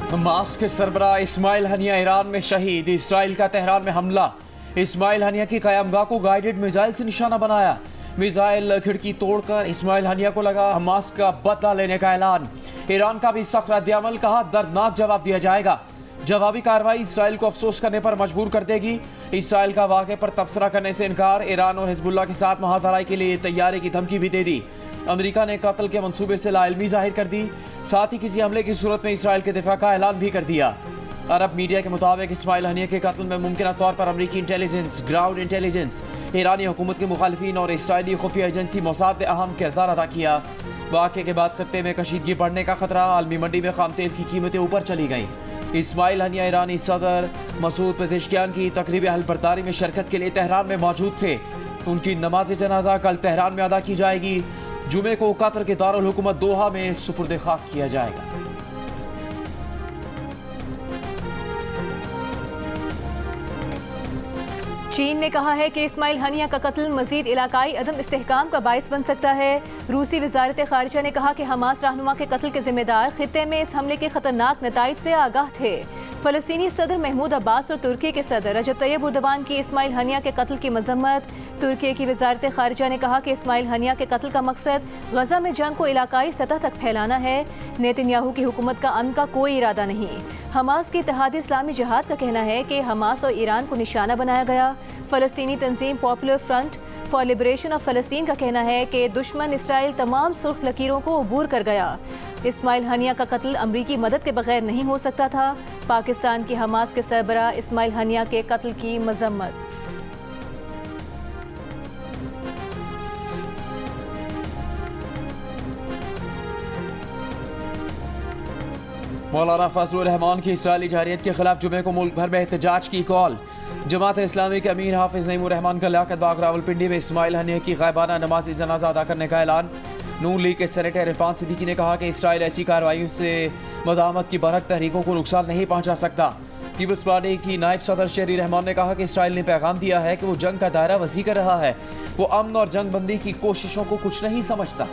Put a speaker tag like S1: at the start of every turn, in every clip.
S1: Hamas के सरबराह Ismail Haniyeh Iran में शहीद। इसराइल का तेहरान में हमला। इस्माइल हनिया की क़यामगाह को गाइडेड मिसाइल से निशाना बनाया। मिसाइल खिड़की तोड़कर इस्माइल हनिया को लगा। हमास का बदला लेने का ऐलान। ईरान का भी सख्त रद्द-ए-अमल, कहा दर्दनाक जवाब दिया जाएगा। जवाबी कार्रवाई इसराइल को अफसोस करने पर मजबूर कर देगी। इसराइल का वाक़े पर तबसरा करने से इनकार। ईरान और हिजबुल्लाह के साथ महाधराई के लिए तैयारी की धमकी भी दे दी। अमेरिका ने कत्ल के मंसूबे से लाइल्मी जाहिर कर दी। साथ ही किसी हमले की सूरत में इसराइल के दिफा का ऐलान भी कर दिया। अरब मीडिया के मुताबिक इस्माइल हनिया के कत्ल में मुमकिन तौर पर अमरीकी इंटेलिजेंस, ग्राउंड इंटेलिजेंस, ईरानी हुकूमत के मुखालिफिन और इसराइली खुफिया एजेंसी मोसाद ने अहम किरदार अदा किया। वाक़े के बाद खत्ते में कशीदगी बढ़ने का खतरा। आलमी मंडी में खाम तेल की कीमतें ऊपर चली गईं। इस्माइल हनिया ईरानी सदर मसूद पेज़ेश्कियान की तकरीब अहल बरदारी में शिरकत के लिए तेहरान में मौजूद थे। उनकी नमाज जनाजा कल तेहरान में अदा की जाएगी। जुमे को कतर के दारुल हुकूमत दोहा में सुपुर्द खाक किया जाएगा।
S2: चीन ने कहा है कि इस्माइल हनिया का कत्ल मजीद इलाकाई अदम इस्तेहकाम का बाइस बन सकता है। रूसी वजारत खारिजा ने कहा कि हमास रहनुमा के कत्ल के जिम्मेदार खित्ते में इस हमले के खतरनाक नताइज से आगाह थे। फ़लस्तीनी सदर महमूद अब्बास और तुर्की के सदर रजब तैयब एर्दोगान की इस्माइल हनिया के कत्ल की मजम्मत। तुर्की की वजारत खारिजा ने कहा कि इस्माइल हनिया के कत्ल का मकसद गजा में जंग को इलाकाई सतह तक फैलाना है। नेतन्याहू की हुकूमत का अमन का कोई इरादा नहीं। हमास की इत्तेहाद इस्लामी जिहाद का कहना है कि हमास और ईरान को निशाना बनाया गया। फ़लस्तीनी तंजीम popular front for liberation of फ़लस्तीन का कहना है कि दुश्मन इसराइल तमाम सुर्ख लकीरों को अबूर कर गया। इस्माइल हनिया का कत्ल अमरीकी मदद के बगैर नहीं हो सकता था। पाकिस्तान की हमास के सरबराह इस्माइल हनिया के कत्ल की मजम्मत।
S1: मौलाना फजलुर रहमान की इसराइली जारियत के खिलाफ जुमे को मुल्क भर में एहतजाज की कॉल। जमात इस्लामी के अमीर हाफिज नईमुर रहमान का लियाकत बाग रावलपिंडी में इस्माइल हनिया की गायबाना नमाज जनाजा अदा करने का ऐलान। नून लीग के सेनेटर इरफान सिद्दीकी ने कहा कि इसराइल ऐसी कार्रवाइयों से मज़ाहमत की बरक तहरीकों को नुकसान नहीं पहुंचा सकता। पीपल्स पार्टी की नायब सदर शेरी रहमान ने कहा कि इसराइल ने पैगाम दिया है कि वो जंग का दायरा वसी कर रहा है। वो अमन और जंग बंदी की कोशिशों को कुछ नहीं समझता।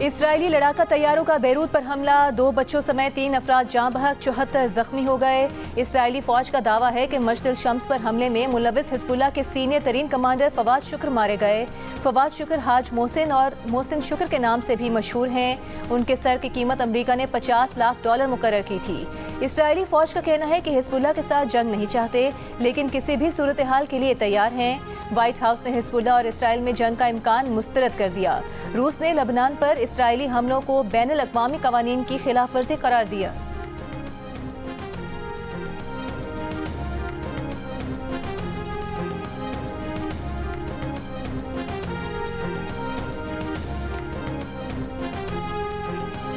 S2: इसराइली लड़ाका तैयारों का बेरूत पर हमला। 2 बच्चों समेत 3 अफराद जाँ बहक, 74 जख्मी हो गए। इसराइली फौज का दावा है कि मस्जिद शम्स पर हमले में मुलविस हिजबुल्लाह के सीनियर तरीन कमांडर फवाद शुक्र मारे गए। फवाद शुक्र हाज मोहसिन और मोहसिन शुक्र के नाम से भी मशहूर हैं। उनके सर की कीमत अमेरिका ने $50 लाख मुकर्रर की थी। इसराइली फौज का कहना है कि हिजबुल्लाह के साथ जंग नहीं चाहते, लेकिन किसी भी सूरत हाल के लिए तैयार हैं। व्हाइट हाउस ने हिजबुल्लाह और इसराइल में जंग का इम्कान मुस्तरद कर दिया। रूस ने लबनान पर इसराइली हमलों को बैनुल अक़वामी क़वानीन की खिलाफ वर्जी करार दिया।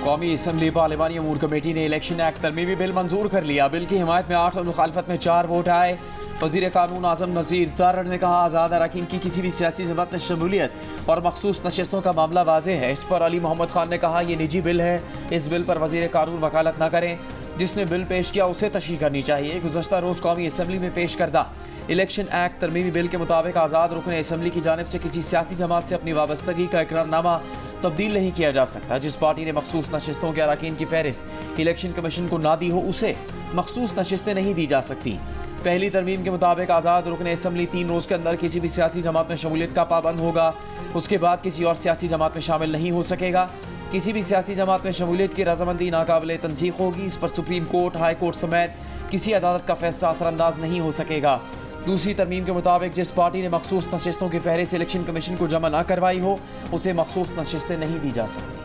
S1: कौमी असम्बली पार्लिमानी अमूर कमेटी ने इलेक्शन एक्ट तरमीमी बिल मंजूर कर लिया। बिल की हिमायत में 8 और मुखालफत में 4 वोट आए। वज़ीर कानून आज़म नज़ीर तारड़ ने कहा आज़ाद अरकान की किसी भी सियासी जमात में शमूलियत और मखसूस नशस्तों का मामला वाज़ेह है। इस पर अली मोहम्मद खान ने कहा यह निजी बिल है, इस बिल पर वज़ीर कानून वकालत न करें। जिसने बिल पेश किया उसे तशरीह करनी चाहिए। गुज़श्ता रोज़ कौमी असम्बली में पेश करदा इलेक्शन एक्ट तरमीमी बिल के मुताबिक आज़ाद रुकन असम्बली की जानिब से किसी सियासी जमात से अपनी वाबस्तगी का इकरारनामा तब्दील नहीं किया जा सकता। जिस पार्टी ने मखसूस नशस्तों के अरकान की फहरिस्त इलेक्शन कमीशन को ना दी हो उसे मखसूस नशस्तें नहीं दी जा सकती। पहली तरमीम के मुताबिक आज़ाद रुकन असम्बली 3 रोज़ के अंदर किसी भी सियासी जमात में शमूलियत का पाबंद होगा। उसके बाद किसी और सियासी जमात में शामिल नहीं हो सकेगा। किसी भी सियासी जमात में शमूलियत की रजामंदी नाकाबिल तनसीख होगी। इस पर सुप्रीम कोर्ट, हाई कोर्ट समेत किसी अदालत का फैसला असरअंदाज नहीं हो सकेगा। दूसरी तरमीम के मुताबिक जिस पार्टी ने मखसूस नशस्तों की फहरिस्त इलेक्शन कमीशन को जमा न करवाई हो उसे मखसूस नशस्तें नहीं दी जा सकती।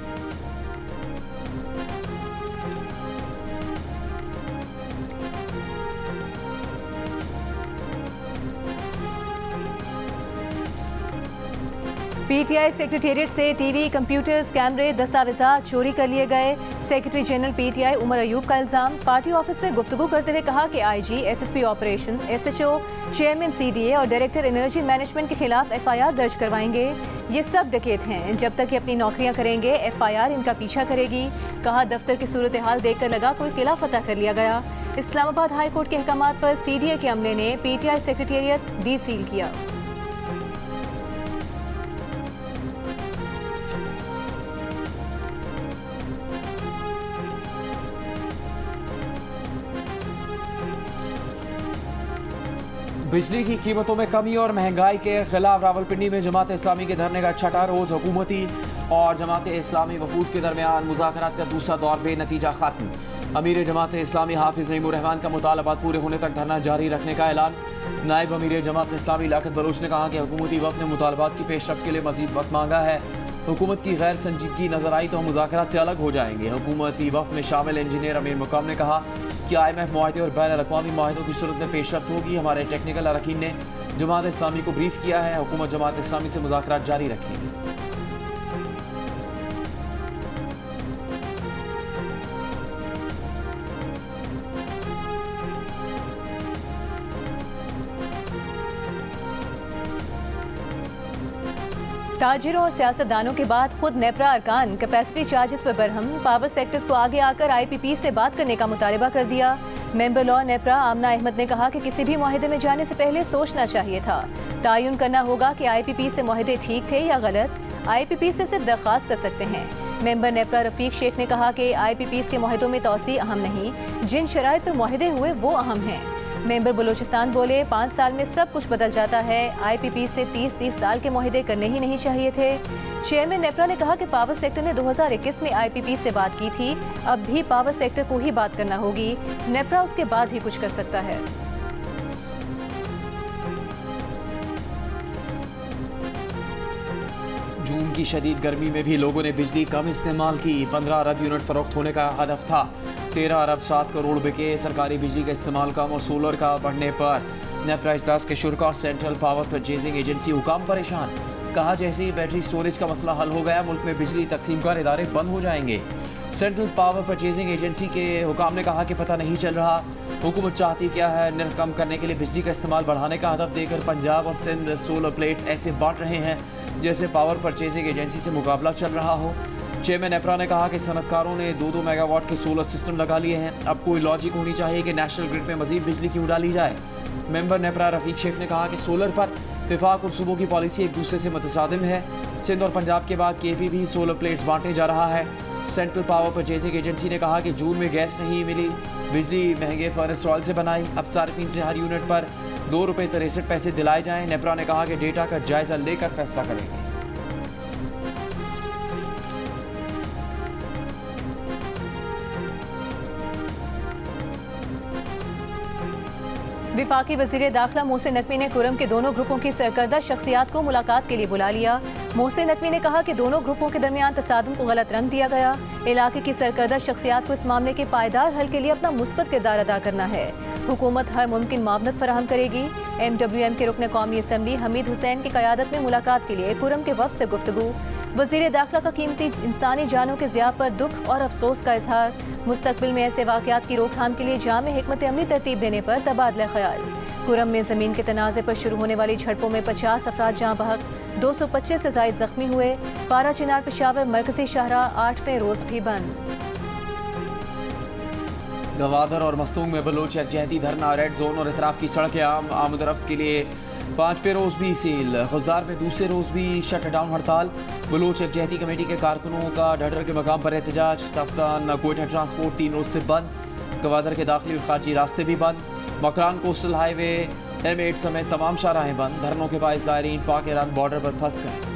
S2: पीटीआई सेक्रेटेरिएट से टीवी, कंप्यूटर्स, कैमरे, दस्तावेजात चोरी कर लिए गए। Secretary general PTI Umar Ayub का इल्ज़ाम। पार्टी ऑफिस में गुफ्तगू करते हुए कहा कि IG, SSP operation, SHO, chairman CDA और डायरेक्टर एनर्जी मैनेजमेंट के खिलाफ एफआईआर दर्ज करवाएंगे। ये सब डकैत हैं, जब तक ये अपनी नौकरियां करेंगे एफआईआर इनका पीछा करेगी। कहा दफ्तर की सूरत हाल देखकर लगा कोई किला फतह कर लिया गया। इस्लामाबाद हाई कोर्ट के अहकामात पर सीडीए के अमले ने पीटीआई सेक्रेटेरिएट डीसील किया।
S1: बिजली की कीमतों में कमी और महंगाई के खिलाफ रावलपिंडी में जमात इस्लामी के धरने का छठा रोज हुकूमती और जमात इस्लामी वफूद के दरमियान मुज़ाकरात का दूसरा दौर बेनतीजा खत्म। अमीर जमात इस्लामी हाफिज नईमुर रहमान का मुतालबात पूरे होने तक धरना जारी रखने का ऐलान। नायब अमीर जमात इस्लामी लियाकत बलोच ने कहा कि हुकूमती वफ़द ने मुतालबात की पेशरफ के लिए मजीद वक्त मांगा है। हुकूमत की गैर संजीदगी नजर आई तो हम मुज़ाकरात से अलग हो जाएंगे। हुकूमती वफ़द में शामिल इंजीनियर अमीर मुकाम ने कहा कि IMF मुआहदे और बैन अल-अक़वामी मुआहदों की सूरत में पेशरफ्त होगी। हमारे टेक्निकल अरकान ने जमात इस्लामी को ब्रीफ किया है। हुकूमत जमात इस्लामी से मुज़ाकरात जारी रखेगी।
S2: ताजिरों और सियासतदानों के बाद खुद नेपरा अरकान कैपेसिटी चार्जेस पर बरहम, पावर सेक्टर्स को आगे आकर IPP से बात करने का मुतालबा कर दिया। मेंबर लॉ नेपरा आमना अहमद ने कहा कि किसी भी मुआहदे में जाने से पहले सोचना चाहिए था। तयन करना होगा कि IPP से मुआहदे ठीक थे या गलत। IPP से सिर्फ दरख्वास्त कर सकते हैं। मेंबर नेपरा रफीक शेख ने कहा कि IPP के मुआहदों में तोसी अहम नहीं, जिन शराइत पर मुआहदे हुए वो अहम हैं। मेंबर बलूचिस्तान बोले 5 साल में सब कुछ बदल जाता है। IPP से 30 साल के मुआहदे करने ही नहीं चाहिए थे। चेयरमैन नेपरा ने कहा कि पावर सेक्टर ने 2021 में IPP से बात की थी, अब भी पावर सेक्टर को ही बात करना होगी। नेपरा उसके बाद ही कुछ कर सकता है।
S1: जून की शदीद गर्मी में भी लोगों ने बिजली कम इस्तेमाल की। 15 अरब यूनिट फरोख्त होने का हदफ था। 13 अरब 7 करोड़ बिके। सरकारी बिजली का इस्तेमाल कम और सोलर का बढ़ने पर नेपरा इजलास के शुरा और सेंट्रल पावर परचेजिंग एजेंसी हुकाम परेशान। कहा जैसे ही बैटरी स्टोरेज का मसला हल हो गया मुल्क में बिजली तकसीमकार इदारे बंद हो जाएंगे। सेंट्रल पावर परचेजिंग एजेंसी के हुकाम ने कहा कि पता नहीं चल रहा हुकूमत चाहती क्या है। निर्ख कम करने के लिए बिजली का इस्तेमाल बढ़ाने का हदफ देकर पंजाब और सिंध सोलर प्लेट्स ऐसे बांट रहे हैं जैसे पावर परचेजिंग एजेंसी से मुकाबला चल रहा हो। चेयरमैन नेपरा ने कहा कि सनतकारों ने 2-2 मेगावाट के सोलर सिस्टम लगा लिए हैं। अब कोई लॉजिक होनी चाहिए कि नेशनल ग्रिड में मजीद बिजली क्यों डाली जाए। मेंबर नेपरा रफीक शेख ने कहा कि सोलर पर विफाक और सूबों की पॉलिसी एक दूसरे से मुतसादिम है। सिंध और पंजाब के बाद KP भी सोलर प्लेट्स बांटने जा रहा है। सेंट्रल पावर परचेजिंग एजेंसी ने कहा कि जून में गैस नहीं मिली, बिजली महंगे फर्नेस ऑयल से बनाई। अब सार्फिन से हर यूनिट पर ₹2.63 दिलाए जाएं। नेपरा ने कहा कि डेटा का जायजा लेकर फैसला करेंगे।
S2: विफाकी वज़ीर दाखिला मोहसिन नकवी ने कुरम के दोनों ग्रुपों की सरकर्दा शख्सियात को मुलाकात के लिए बुला लिया। मोहसिन नकवी ने कहा कि दोनों ग्रुपों के दरमियान तसादुम को गलत रंग दिया गया। इलाके की सरकर्दा शख्सियात को इस मामले के पायदार हल के लिए अपना मुस्बत किरदार अदा करना है। हुकूमत हर मुमकिन मावनत फराहम करेगी। MWM के रुकन कौमी असम्बली हमीद हुसैन की क़यादत में मुलाकात के लिए कुरम के वफ़द से गुफ्तगू। वज़ीर दाखिला का कीमती इंसानी जानों के ज़िया पर दुख और अफसोस का इजहार। मुस्तकबिल में ऐसे वाक़यात की रोकथाम के लिए जामे हिकमत अमली तरतीब देने पर तबादला ख्याल। कुरम में ज़मीन के तनाज़े पर शुरू होने वाली झड़पों में 50 अफराद जाँ बहक, 225 से ज़ायद ज़ख्मी हुए। पारा चिनार पेशावर मरकजी शाहराह 8वें रोज़ भी बंद।
S1: गवादर और मस्तूंग में बलोच यकजहती धरना, रेड जोन और इतराफ़ की सड़कें आमद रफ्त के लिए 5वें रोज़ भी सील। खुजदार में दूसरे रोज़ भी शट डाउन हड़ताल। बलोच यकजहती कमेटी के कारकुनों का ढडर के मकाम पर एहतजाज। तफ्तान कोयटा ट्रांसपोर्ट 3 रोज़ से बंद। गवादर के दाखिली और खारजी रास्ते भी बंद। मकरान कोस्टल हाईवे M8 समेत तमाम शाहराहें बंद। धरनों के बायस ज़ायरीन पाक ईरान बॉर्डर पर फंस गए।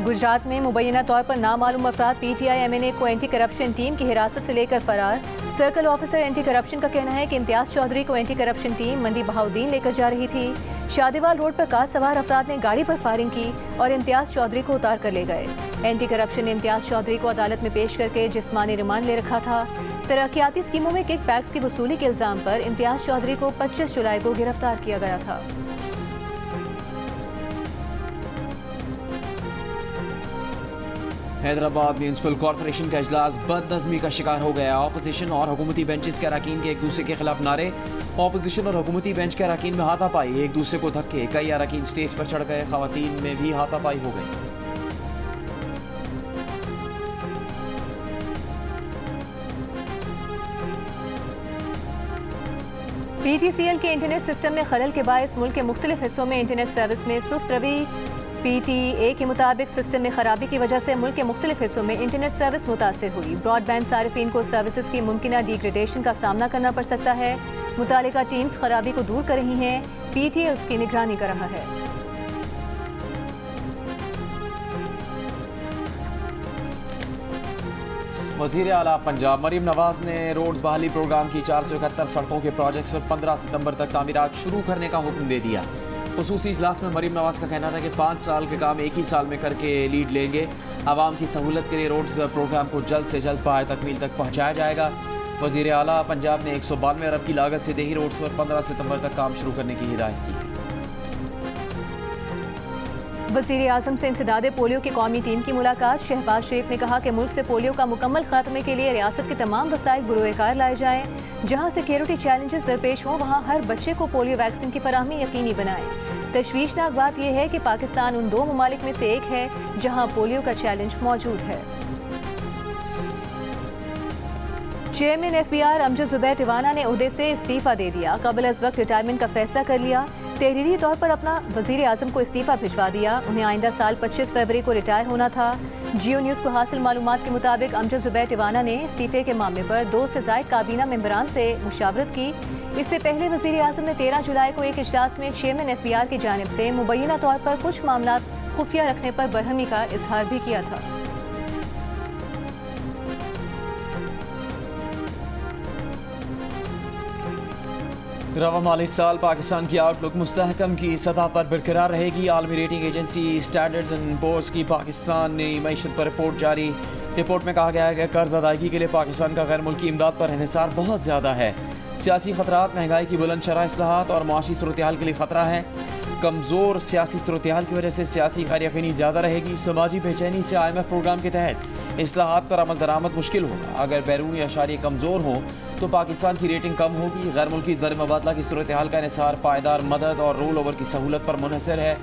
S2: गुजरात में मुबैना तौर पर नामालूम अफराद PTI MNA को एंटी करप्शन टीम की हिरासत से लेकर फरार। सर्कल ऑफिसर एंटी करप्शन का कहना है कि इम्तियाज चौधरी को एंटी करप्शन टीम मंडी बहाउद्दीन लेकर जा रही थी। शादीवाल रोड पर कार सवार अफराद ने गाड़ी पर फायरिंग की और इम्तियाज चौधरी को उतार कर ले गए। एंटी करप्शन ने इम्तियाज चौधरी को अदालत में पेश करके जिस्मानी रिमांड ले रखा था। तरक्याती स्कीमों में किक बैक्स की वसूली के इल्जाम पर इम्तियाज चौधरी को 25 जुलाई को गिरफ्तार किया गया था।
S1: हैदराबाद म्यूनसिपल कॉरपोरेशन का इजलास बदनज़मी का शिकार हो गया। ऑपोजिशन और हुकूमती बेंचेस के अरकान के एक दूसरे के खिलाफ नारे। ऑपोजिशन और हुकूमती बेंच के अरकान में हाथापाई, एक दूसरे को धक्के। कई अरकान स्टेज पर चढ़ गए। खवातीन में भी हाथापाई हो गई। PTCL के इंटरनेट सिस्टम में खलल के बायस मुल्क के मुख्तलिफ हिस्सों में इंटरनेट सर्विस में सुस्त रवि
S2: PTA के मुताबिक सिस्टम में खराबी की वजह से मुल्क के मुख्तलिफ हिस्सों में इंटरनेट सर्विस मुतासर हुई। ब्रॉडबैंड सारिफीन को सर्विसेज की मुमकिना डिग्रेडेशन का सामना करना पड़ सकता है। मुतालिका टीम्स खराबी को दूर कर रही हैं। PTA उसकी निगरानी कर रहा है।
S1: वज़ीर आला पंजाब मरीम नवाज ने रोड्स बहाली प्रोग्राम की 471 सड़कों के प्रोजेक्ट्स पर 15 सितंबर तक तामीरात शुरू करने का हुक्म दे दिया। खुसूसी इजलास में मरीम नवाज का कहना था कि 5 साल के काम एक ही साल में करके लीड लेंगे। आवाम की सहूलत के लिए रोड्स प्रोग्राम को जल्द से जल्द पाए तकमील तक पहुँचाया जाएगा। वज़ीर आला पंजाब ने 192 अरब की लागत से देही रोड्स पर 15 सितंबर तक काम शुरू करने की हिदायत की।
S2: वज़ीर आज़म से इंसदादे पोलियो की कौमी टीम की मुलाकात। शहबाज शरीफ ने कहा कि मुल्क से पोलियो का मुकम्मल खात्मे के लिए रियासत के तमाम वसाइल बुरोकार लाए जाएँ। जहाँ सिक्योरिटी चैलेंजेस दरपेश हों वहाँ हर बच्चे को पोलियो वैक्सीन की फराहमी यकीनी बनाएं। तशवीशनाक बात यह है कि पाकिस्तान उन 2 ममालिक में से एक है जहाँ पोलियो का चैलेंज मौजूद है। चेयरमैन FBI अमजद ज़ुबैर टिवाना ने ओहदे से इस्तीफा दे दिया। कबल अज़ वक्त रिटायरमेंट का फैसला कर लिया। तहरीरी तौर पर अपना वज़ीर आज़म को इस्तीफा भिजवा दिया। उन्हें आइंदा साल 25 फरवरी को रिटायर होना था। जियो न्यूज़ को हासिल मालूमात के मुताबिक अमजद ज़ुबैर टिवाना ने इस्तीफे के मामले पर 2 से ज़ायद काबीना मेंबरान से मुशावरत की। इससे पहले वज़ीर आज़म ने 13 जुलाई को एक इजलास में चेयरमैन FBI की जानिब से मुबैना तौर पर कुछ मामला खुफिया रखने पर बरहमी का इजहार भी किया था।
S1: रवा माली साल पाकिस्तान की आउटलुक मुस्तहकम की सतह पर बरकरार रहेगी। आलमी rating agency standards and pores की पाकिस्तान ने मईशत पर रिपोर्ट जारी। रिपोर्ट में कहा गया है कि कर्ज अदायगी के लिए पाकिस्तान का गैर मुल्की इमदाद पर इन्हिसार बहुत ज़्यादा है। सियासी खतरात, महंगाई की बुलंद शरह, इस्लाहात और मुआशी सूरत-ए-हाल के लिए खतरा है। कमज़ोर सियासी सूरत-ए-हाल की वजह से सियासी खैर-यकीनी ज़्यादा रहेगी। समाजी बेचैनी से IMF प्रोग्राम के तहत इस्लाहात पर अमल दरामद मुश्किल होगा। अगर बैरूनी अशारिये कमज़ोर हों तो पाकिस्तान की रेटिंग कम होगी। गैर मुल्की ज़र मुबादला की सूरत-ए-हाल का इन्हिसार पायदार मदद और रोल ओवर की सहूलत पर मुनहसर है।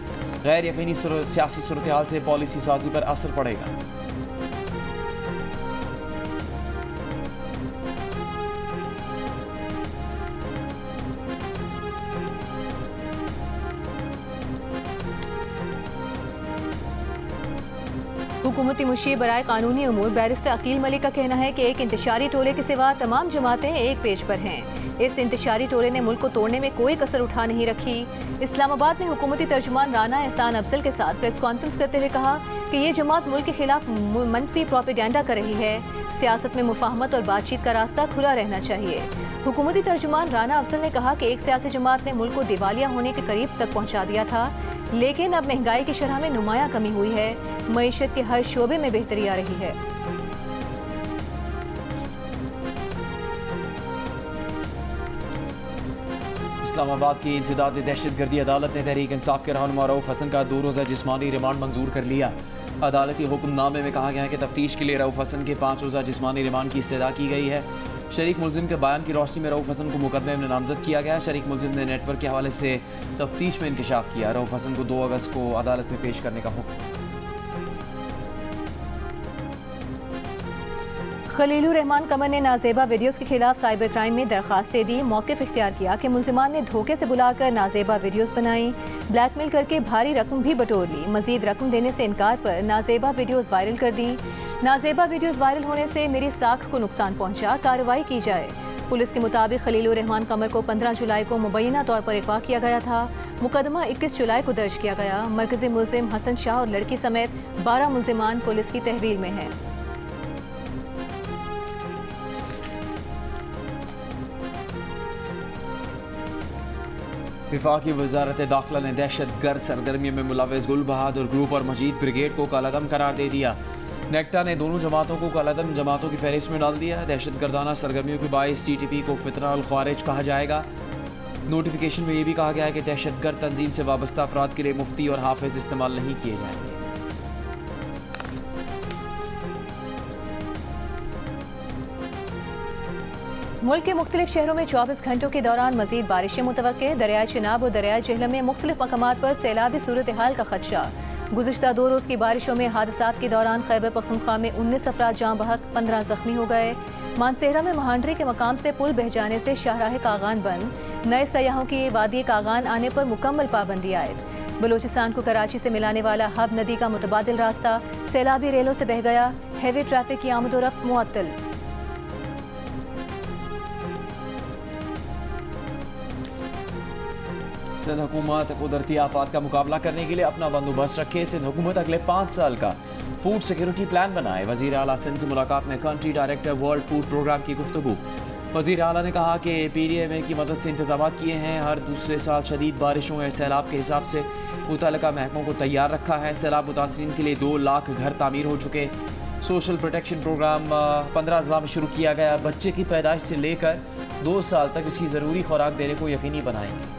S1: गैर यकीनी सियासी सूरत-ए-हाल से पॉलिसी साजी पर असर पड़ेगा।
S2: हुकूमती मुशीर बराए कानूनी उमूर बैरिस्टर अकील मलिक का कहना है कि एक इंतशारी टोले के सिवा तमाम जमातें एक पेज पर हैं। इस इंतशारी टोले ने मुल्क को तोड़ने में कोई कसर उठा नहीं रखी। इस्लामाबाद में हुकूमती तर्जुमान राना एहसान अफजल के साथ प्रेस कॉन्फ्रेंस करते हुए कहा कि ये जमात मुल्क के खिलाफ मनफी प्रोपेगेंडा कर रही है। सियासत में मुफाहमत और बातचीत का रास्ता खुला रहना चाहिए। हुकूमती तर्जुमान राना अफजल ने कहा कि एक सियासी जमात ने मुल्क को दिवालिया होने के करीब तक पहुँचा दिया था, लेकिन अब महंगाई की शरह में नुमायां कमी हुई है। मईशत के हर शोबे में बेहतरी आ रही है।
S1: इस्लामाबाद की इंसदाद दहशतगर्दी अदालत ने तहरीक इंसाफ के रहनुमा रऊफ हसन का 2 रोज़ा जिस्मानी रिमांड मंजूर कर लिया। अदालती हुक्मनामे में कहा गया है कि तफ्तीश के लिए रऊफ हसन के 5 रोज़ा जिस्मानी रिमांड की इस्तदा की गई है। शरीक मुलजिम के बयान की रोशनी में रऊफ हसन को मुकदमे में नामजद किया गया। शरीक मुलजिम ने नेटवर्क के हवाले से तफ्तीश में इंकशाफ किया। रऊफ हसन को 2 अगस्त को अदालत में पेश करने का हुक्म।
S2: खलीलुर रहमान कमर ने नाजेबा वीडियोस के खिलाफ साइबर क्राइम में दरख्वास्त दे दी। मौक़िफ़ इख्तियार किया कि मुलजिमान ने धोखे से बुलाकर नाजेबा वीडियोस बनाई, ब्लैकमेल करके भारी रकम भी बटोर ली। मजीद रकम देने से इनकार पर नाजेबा वीडियोस वायरल कर दी। नाजेबा वीडियोस वायरल होने से मेरी साख को नुकसान पहुंचा, कार्रवाई की जाए। पुलिस के मुताबिक खलीलुर रहमान कमर को 15 जुलाई को मुबैना तौर पर अगवा किया गया था। मुकदमा 21 जुलाई को दर्ज किया गया। मरकजी मुलजिम हसन शाह और लड़की समेत 12 मुलजिमान पुलिस की तहवील में हैं।
S1: विफाकी वज़ारत दाखिला ने दहशत गर्द सरगर्मियों में मुलव्वस गुल बहादुर ग्रुप और मजीद ब्रिगेड को कालादम करार दे दिया। नेक्टा ने दोनों जमातों को कालादम जमातों की फहरिस्त में डाल दिया। दहशत गर्दाना सरगर्मियों के बाइस TTP को फितना अल ख्वारिज कहा जाएगा। नोटिफिकेशन में यह भी कहा गया है कि दहशत गर्द तंजीम से वाबस्ता अफराद के लिए मुफ्ती और हाफिज इस्तेमाल नहीं किए जाएंगे।
S2: मुल्क के मुख्तलिफ शहरों में 24 घंटों के दौरान मजीद बारिशें मुतवक्के। दरियाए चिनाब और दरियाए झेलम में मुख्तलिफ मकामात पर सैलाबी सूरत हाल का खदशा। गुज़िश्ता 2 रोज़ की बारिशों में हादसात के दौरान खैबर पख्तूनख्वा में 19 अफराद जाँ बहक, 15 जख्मी हो गए। मानसेहरा में महांडरी के मकाम से पुल बह जाने से शाहराह कागान बंद। नए सयाहों की वादी कागान आने पर मुकम्मल पाबंदी आयद। बलूचिस्तान को कराची से मिलाने वाला हब नदी का मुतबादिल रास्ता सैलाबी रेलों से बह गया। हैवी ट्रैफिक की आमदोरफ्त मुअत्तल।
S1: सिंध हुकूमत कुदरती आफात का मुकाबला करने के लिए अपना बंदोबस्त रखे। सिंध हुकूमत अगले 5 साल का फूड सिक्योरिटी प्लान बनाए। वज़ीर आला सिंध से मुलाकात में country director world food programme की गुफ्तगू। वज़ीर आला ने कहा कि PDMA की मदद से इंतजाम किए हैं। हर दूसरे साल शदीद बारिशों या सैलाब के हिसाब से मुतल्लिका महकमों को तैयार रखा है। सैलाब मुतासरीन के लिए 2 लाख घर तामीर हो चुके। सोशल प्रोटेक्शन प्रोग्राम 15 अजला में शुरू किया गया। बच्चे की पैदाइश से लेकर 2 साल तक उसकी ज़रूरी खुराक देने को यकीनी बनाएंगे।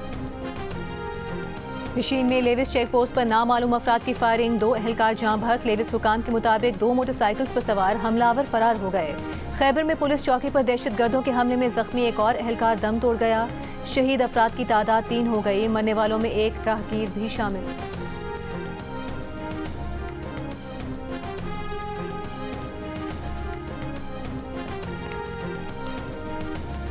S2: मशीन में लेविस चेक पोस्ट पर नामालूम अफराद की फायरिंग, 2 एहलकार जाँ बहक। लेविस हुकाम के मुताबिक 2 मोटरसाइकिल्स पर सवार हमलावर फरार हो गए। खैबर में पुलिस चौकी पर दहशतगर्दों के हमले में जख्मी एक और एहलकार दम तोड़ गया। शहीद अफराद की तादाद 3 हो गई। मरने वालों में एक राहगीर भी शामिल।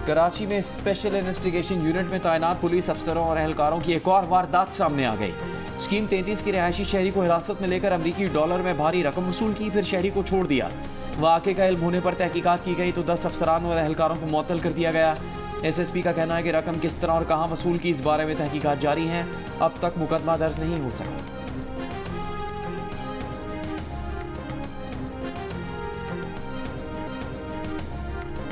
S1: कराची में स्पेशल इन्वेस्टिगेशन यूनिट में तैनात पुलिस अफसरों और एहलकारों की एक और वारदात सामने आ गई। स्कीम 33 की रिहायशी शहरी को हिरासत में लेकर अमरीकी डॉलर में भारी रकम वसूल की, फिर शहरी को छोड़ दिया। वाक़े का इल्म होने पर तहकीकात की गई तो 10 अफसरान और एहलकारों को मुअत्तल कर दिया गया। SSP का कहना है कि रकम किस तरह और कहाँ वसूल की, इस बारे में तहकीकात जारी हैं। अब तक मुकदमा दर्ज नहीं हो सका।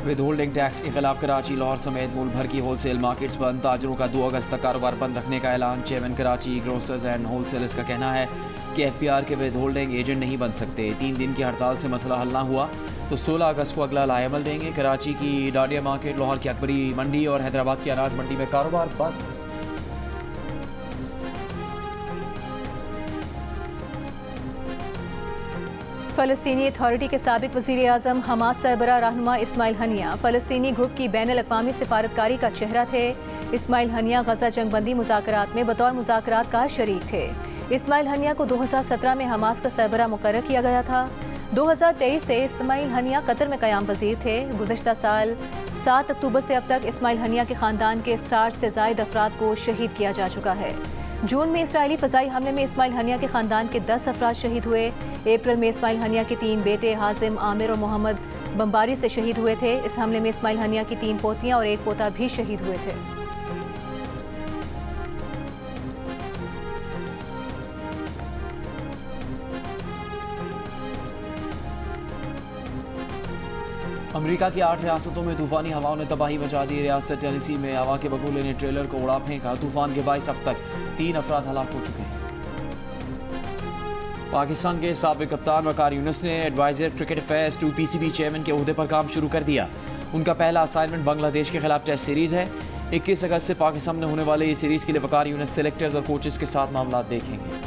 S1: विद होल्डिंग टैक्स के खिलाफ कराची, लाहौर समेत मुल्क भर की होलसेल मार्केट्स बंद। ताजरों का 2 अगस्त तक कारोबार बंद रखने का ऐलान। Chairman Karachi grocers and wholesalers का कहना है कि FPR के विद होल्डिंग एजेंट नहीं बन सकते। 3 दिन की हड़ताल से मसला हल ना हुआ तो 16 अगस्त को अगला लाएमल देंगे। कराची की डाडिया मार्केट, लाहौर की अकबरी मंडी और हैदराबाद की अनाज मंडी में कारोबार बंद।
S2: फ़लस्तीनी अथॉरिटी के साबिक वज़ीर आज़म हमास सरबराह रहनुमा इस्माइल हनिया फ़लस्तीनी ग्रुप की बैनुल अक़वामी सिफारतकारी का चेहरा थे। इस्माइल हनिया गज़ा जंगबंदी मुज़ाकरात में बतौर मुज़ाकरात का शरीक थे। इस्माइल हनिया को 2017 में हमास का सरबराह मुकर्रर किया गया था। 2023 से इस्माइल हनिया कतर में क़याम वज़ीर थे। गुज़श्ता साल 7 अक्टूबर से अब तक इस्माइल हनिया के ख़ानदान के 60 से ज़ायद अफराद को शहीद किया जा चुका है। जून में इसराइली फ़ज़ाई हमले में इस्माइल हनिया के ख़ानदान के 10 अफराद शहीद हुए। अप्रैल में इस्माइल हनिया के 3 बेटे हाजिम, आमिर और मोहम्मद बमबारी से शहीद हुए थे। इस हमले में इस्माइल हनिया की 3 पोतियाँ और 1 पोता भी शहीद हुए थे।
S1: अमेरिका की 8 रियासतों में तूफानी हवाओं ने तबाही मचा दी। रियासत टेनेसी में हवा के बगुले ने ट्रेलर को उड़ा फेंका। तूफान के बाइस अब तक 3 अफराद हलाक हो चुके हैं। पाकिस्तान के साबिक कप्तान वकार यूनुस ने adviser cricket affairs to PCB chairman के ओहदे पर काम शुरू कर दिया। उनका पहला असाइनमेंट बांग्लादेश के खिलाफ टेस्ट सीरीज है। 21 अगस्त से पाकिस्तान में होने वाले इस सीरीज के लिए वकार यूनुस सेलेक्टर्स और कोचेस के साथ मामला देखेंगे।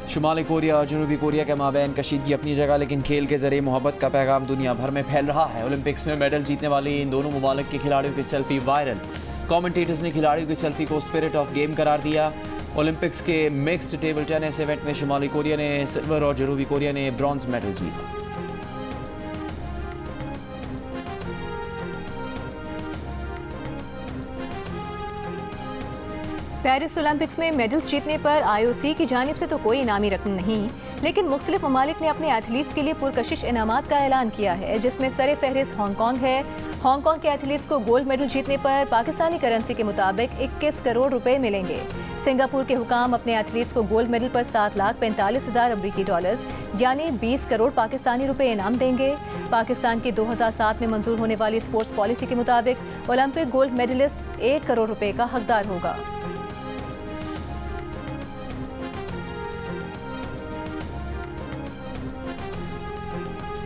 S1: शुमाली कोरिया और जनूबी कोरिया के माबैन कशीदगी अपनी जगह, लेकिन खेल के जरिए मोहब्बत का पैगाम दुनिया भर में फैल रहा है। ओलंपिक्स में मेडल जीतने वाली इन दोनों ममालिक के खिलाड़ियों की सेल्फी वायरल। कमेंटेटर्स ने खिलाड़ियों की सेल्फी को स्पिरिट ऑफ गेम करार दिया। ओलंपिक्स के मिक्स्ड टेबल टेनिस इवेंट में शुमाली कोरिया ने सिल्वर और जनूबी कोरिया ने ब्रॉन्ज मेडल जीता।
S2: पेरिस ओलंपिक्स में मेडल्स जीतने पर IOC की जानिब से तो कोई इनामी रकम नहीं, लेकिन मुख्तलिफ ममालिक ने अपने एथलीट्स के लिए पुरकशिश इनामात का ऐलान किया है, जिसमें सरे फहरिस्त हांगकॉन्ग है। हांगकॉन्ग के एथलीट्स को गोल्ड मेडल जीतने पर पाकिस्तानी करेंसी के मुताबिक 21 करोड़ रुपए मिलेंगे। सिंगापुर के हुकाम अपने एथलीट्स को गोल्ड मेडल पर 7,45,000 अमरीकी डॉलर्स यानी 20 करोड़ पाकिस्तानी रुपए इनाम देंगे। पाकिस्तान की 2007 में मंजूर होने वाली स्पोर्ट्स पॉलिसी के मुताबिक ओलंपिक गोल्ड मेडलिस्ट 1 करोड़ रुपए का हकदार होगा।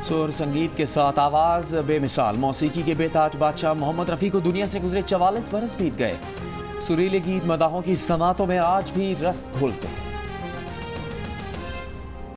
S1: सुर संगीत के साथ आवाज़ बेमिसाल मौसीकी के बेताज बादशाह मोहम्मद रफ़ी को दुनिया से गुजरे 44 बरस बीत गए। सुरीले गीत मदाहों की समातों में आज भी रस घोलते हैं।